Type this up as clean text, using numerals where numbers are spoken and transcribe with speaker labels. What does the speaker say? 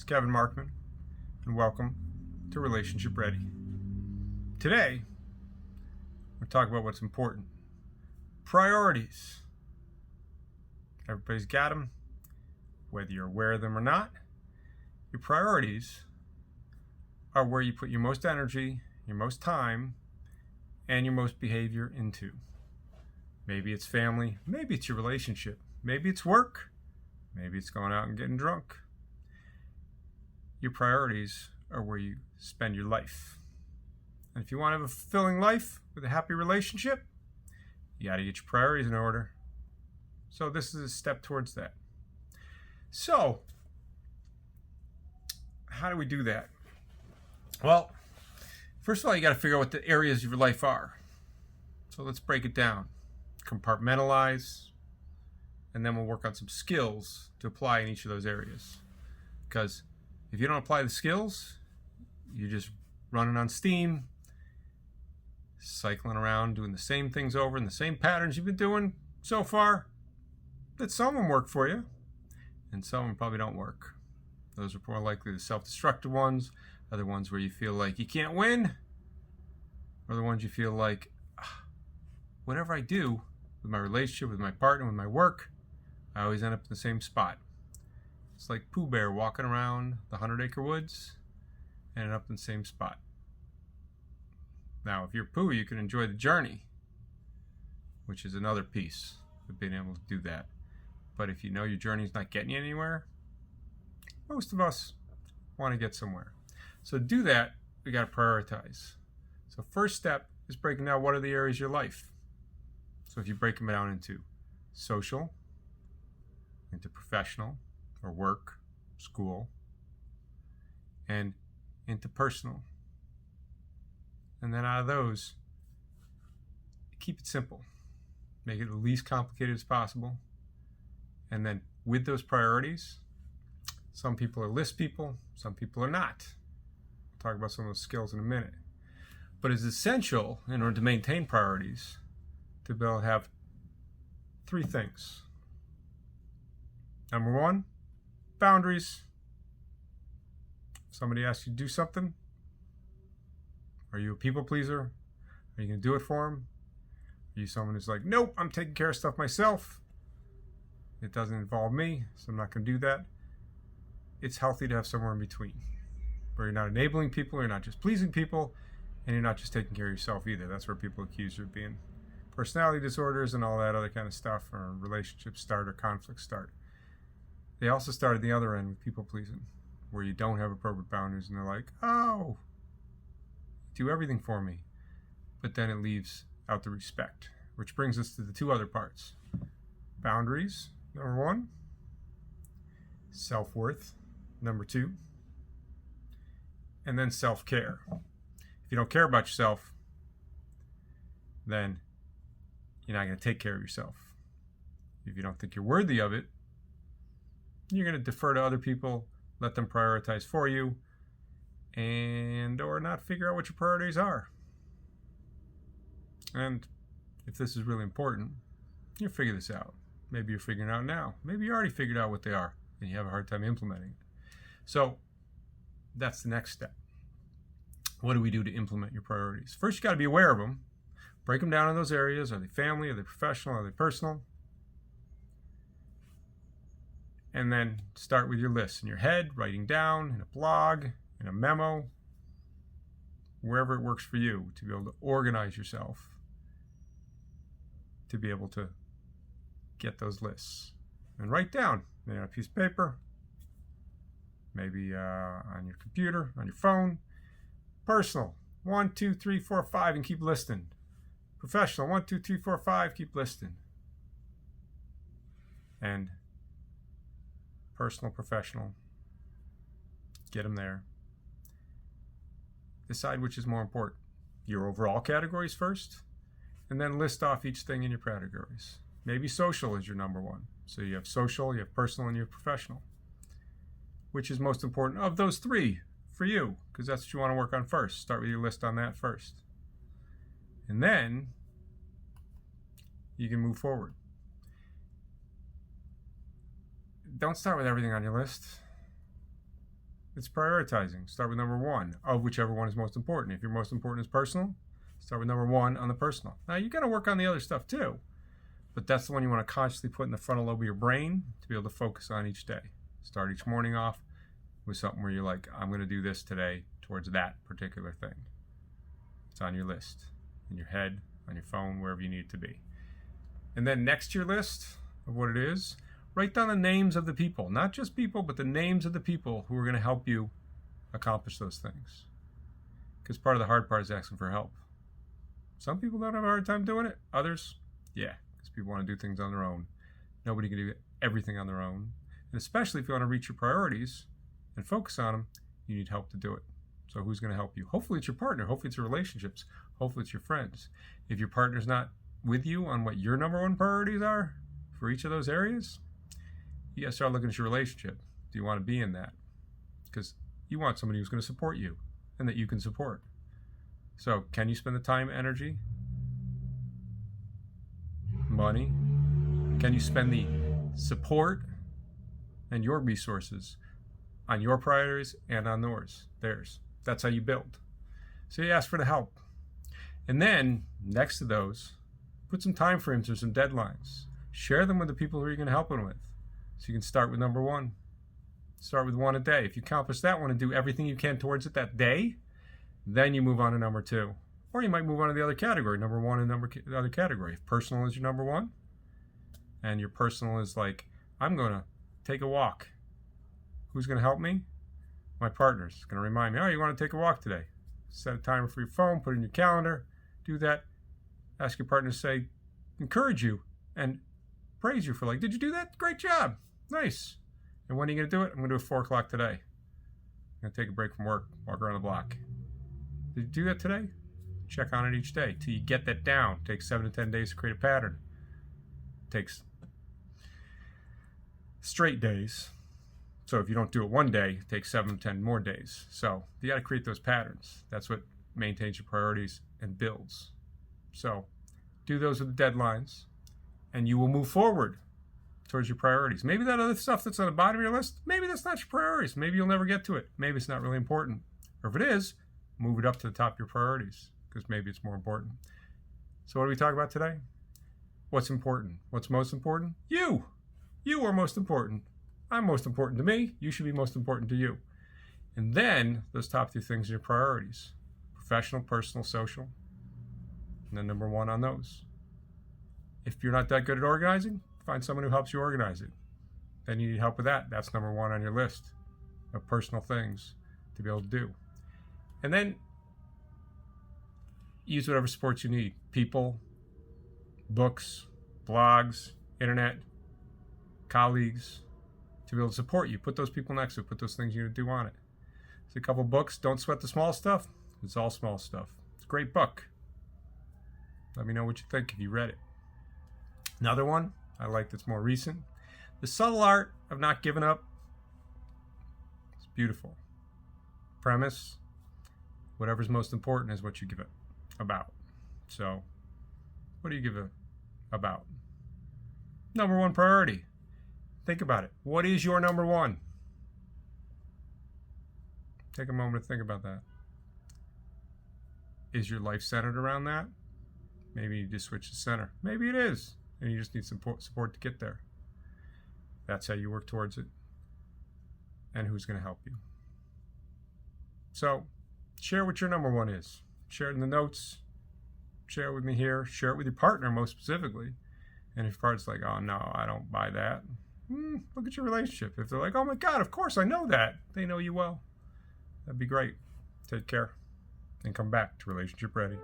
Speaker 1: Kevin Markman, and welcome to Relationship Ready. Today, we're talking about what's important. Priorities. Everybody's got them, whether you're aware of them or not. Your priorities are where you put your most energy, your most time, and your most behavior into. Maybe it's family, maybe it's your relationship, maybe it's work, maybe it's going out and getting drunk. Your priorities are where you spend your life. And if you want to have a fulfilling life with a happy relationship, you got to get your priorities in order. So this is a step towards that. So, how do we do that? Well, first of all, you got to figure out what the areas of your life are. So let's break it down. Compartmentalize, and then we'll work on some skills to apply in each of those areas. Because if you don't apply the skills, you're just running on steam, cycling around, doing the same things over in the same patterns you've been doing so far. That some of them work for you, and some of them probably don't work. Those are more likely the self-destructive ones, other ones where you feel like you can't win, or the ones you feel like, whatever I do with my relationship, with my partner, with my work, I always end up in the same spot. It's like Pooh Bear walking around the 100-acre woods and end up in the same spot. Now, if you're Pooh, you can enjoy the journey, which is another piece of being able to do that. But if you know your journey's not getting you anywhere, most of us want to get somewhere. So to do that, we got to prioritize. So first step is breaking down what are the areas of your life. So if you break them down into social, into professional, or work, school, and into personal. And then out of those, keep it simple. Make it the least complicated as possible. And then with those priorities, some people are list people, some people are not. We'll talk about some of those skills in a minute. But it's essential in order to maintain priorities to be able to have three things. Number one, boundaries. If somebody asks you to do something, are you a people pleaser? Are you going to do it for them? Are you someone who's like, nope, I'm taking care of stuff myself. It doesn't involve me, so I'm not going to do that. It's healthy to have somewhere in between, where you're not enabling people, you're not just pleasing people, and you're not just taking care of yourself either. That's where people accuse you of being personality disorders and all that other kind of stuff, or relationships start or conflicts start. They also start at the other end with people pleasing, where you don't have appropriate boundaries, and they're like, oh, do everything for me. But then it leaves out the respect, which brings us to the two other parts. Boundaries, number one. Self-worth, number two. And then self-care. If you don't care about yourself, then you're not going to take care of yourself. If you don't think you're worthy of it, you're going to defer to other people, let them prioritize for you, and or not figure out what your priorities are. And if this is really important, you'll figure this out. Maybe you're figuring it out now. Maybe you already figured out what they are, and you have a hard time implementing it. So that's the next step. What do we do to implement your priorities? First, you got to be aware of them. Break them down in those areas. Are they family? Are they professional? Are they personal? And then start with your list in your head, writing down, in a blog, in a memo, wherever it works for you, to be able to organize yourself, to be able to get those lists. And write down, maybe on a piece of paper, maybe on your computer, on your phone. Personal, 1, 2, 3, 4, 5, and keep listing. Professional, 1, 2, 3, 4, 5, keep listing. And personal, professional, get them there. Decide which is more important. Your overall categories first, and then list off each thing in your categories. Maybe social is your number one. So you have social, you have personal, and you have professional. Which is most important of those three for you? Because that's what you want to work on first. Start with your list on that first. And then you can move forward. Don't start with everything on your list. it's prioritizing. Start with number one of whichever one is most important. If your most important is personal, start with number one on the personal. Now, you got to work on the other stuff too, but that's the one you want to consciously put in the frontal lobe of your brain to be able to focus on each day. Start each morning off with something where you're like, I'm going to do this today towards that particular thing. It's on your list, in your head, on your phone, wherever you need it to be. And then next to your list of what it is, write down the names of the people, not just people, but the names of the people who are going to help you accomplish those things. Because part of the hard part is asking for help. Some people don't have a hard time doing it. Others, yeah, because people want to do things on their own. Nobody can do everything on their own. And especially if you want to reach your priorities and focus on them, you need help to do it. So who's going to help you? Hopefully it's your partner. Hopefully it's your relationships. Hopefully it's your friends. If your partner's not with you on what your number one priorities are for each of those areas, you got to start looking at your relationship. Do you want to be in that? Because you want somebody who's going to support you and that you can support. So can you spend the time, energy, money? Can you spend the support and your resources on your priorities and on theirs? That's how you build. So you ask for the help. And then next to those, put some time frames or some deadlines. Share them with the people who you're going to help them with. So you can start with number one. Start with one a day. If you accomplish that one and do everything you can towards it that day, then you move on to number two. Or you might move on to the other category, number one and the other category. If personal is your number one, and your personal is like, I'm going to take a walk. Who's going to help me? My partner's going to remind me, oh, you want to take a walk today? Set a timer for your phone, put it in your calendar, do that. Ask your partner to say, encourage you and praise you for like, did you do that? Great job. Nice. And when are you going to do it? I'm going to do it 4 o'clock today. I'm going to take a break from work, walk around the block. Did you do that today? Check on it each day till you get that down. It takes 7 to 10 days to create a pattern. It takes straight days. So if you don't do it one day, it takes 7 to 10 more days. So you got to create those patterns. That's what maintains your priorities and builds. So do those with the deadlines, and you will move forward towards your priorities. Maybe that other stuff that's on the bottom of your list, maybe that's not your priorities. Maybe you'll never get to it. Maybe it's not really important. Or if it is, move it up to the top of your priorities because maybe it's more important. So what do we talk about today? What's important? What's most important? You! You are most important. I'm most important to me. You should be most important to you. And then those top 2 things are your priorities. Professional, personal, social. And then number 1 on those. If you're not that good at organizing, find someone who helps you organize it. Then you need help with that. That's number 1 on your list of personal things to be able to do. And then use whatever supports you need. People, books, blogs, internet, colleagues, to be able to support you. Put those people next to it. Put those things you're going to do on it. There's a couple books. Don't Sweat the Small Stuff. It's all small stuff. It's a great book. Let me know what you think if you read it. Another one I like that's more recent. The Subtle Art of Not Giving Up. It's beautiful. Premise. Whatever's most important is what you give it about. So, what do you give it about? Number 1 priority. Think about it. What is your number 1? Take a moment to think about that. Is your life centered around that? Maybe you just switch the center. Maybe it is, and you just need some support to get there. That's how you work towards it. And who's going to help you? So, share what your number 1 is. Share it in the notes. Share it with me here. Share it with your partner most specifically. And if your partner's like, oh no, I don't buy that. Look at your relationship. If they're like, oh my God, of course I know that. They know you well. That'd be great. Take care. And come back to Relationship Ready.